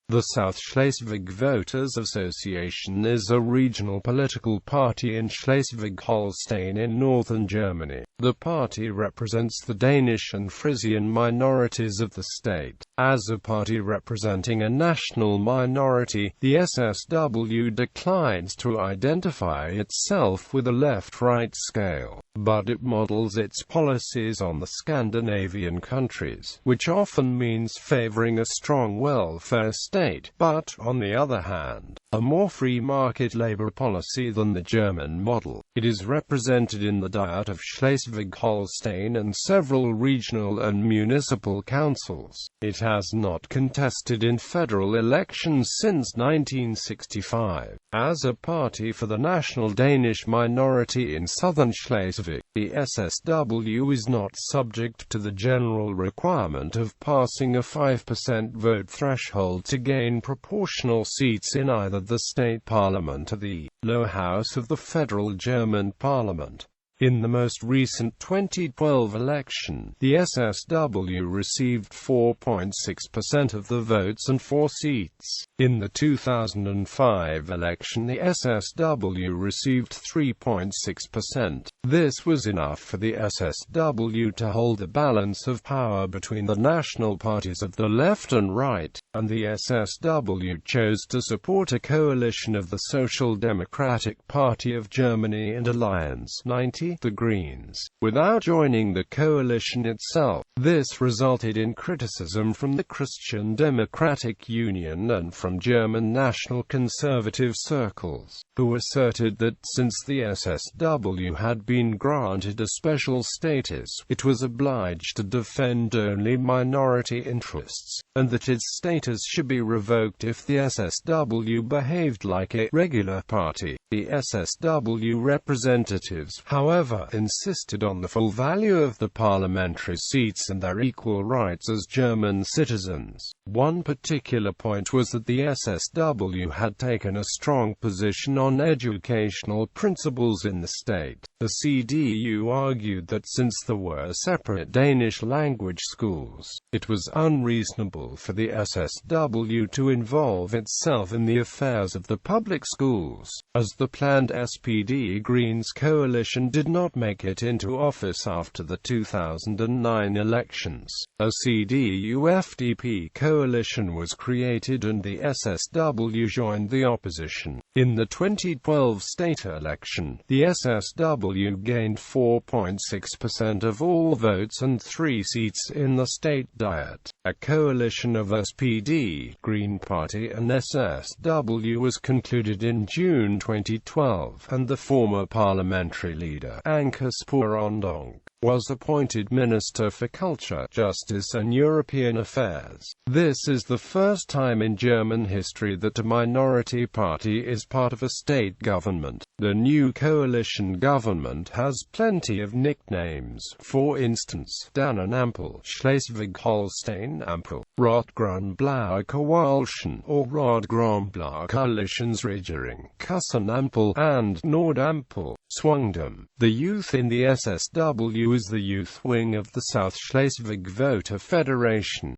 The South Schleswig Voters Association is a regional political party in Schleswig-Holstein in northern Germany. The party represents the Danish and Frisian minorities of the state. As a party representing a national minority, the SSW declines to identify itself with a left-right scale, but it models its policies on the Scandinavian countries, which often means favoring a strong welfare state, but, on the other hand, a more free market labor policy than the German model. It is represented in the Diet of Schleswig-Holstein and several regional and municipal councils. It has not contested in federal elections since 1965. As a party for the national Danish minority in southern Schleswig, the SSW is not subject to the general requirement of passing a 5% vote threshold to gain proportional seats in either the state parliament or the lower house of the federal German parliament. In the most recent 2012 election, the SSW received 4.6% of the votes and 4 seats. In the 2005 election, the SSW received 3.6%. This was enough for the SSW to hold the balance of power between the national parties of the left and right, and the SSW chose to support a coalition of the Social Democratic Party of Germany and Alliance 90, the Greens, without joining the coalition itself. This resulted in criticism from the Christian Democratic Union and from German national conservative circles, who asserted that since the SSW had been granted a special status, it was obliged to defend only minority interests, and that its status should be revoked if the SSW behaved like a regular party. The SSW representatives, however, insisted on the full value of the parliamentary seats and their equal rights as German citizens. One particular point was that the SSW had taken a strong position on educational principles in the state. The CDU argued that since there were separate Danish language schools, it was unreasonable for the SSW to involve itself in the affairs of the public schools. As the planned SPD-Greens coalition did not make it into office after the 2009 elections, a CDU-FDP coalition was created and the SSW joined the opposition. In the 2012 state election, the SSW gained 4.6% of all votes and 3 seats in the state Diet. A coalition of SPD, Green Party and SSW was concluded in June 2012, and the former parliamentary leader, Anke Sporondonk, was appointed Minister for Culture, Justice and European Affairs. This is the first time in German history that a minority party is part of a state government. The new coalition government has plenty of nicknames. For instance, Dannen Ampel, Schleswig-Holstein Ampel, Rot-Grün-Blaue Koalition, or Rot-Grün-Blaue Koalitionsregierung, Kussen Ampel, and Nord-Ampel, Swangdam. The youth in the SSW is the youth wing of the South Schleswig Voter Federation.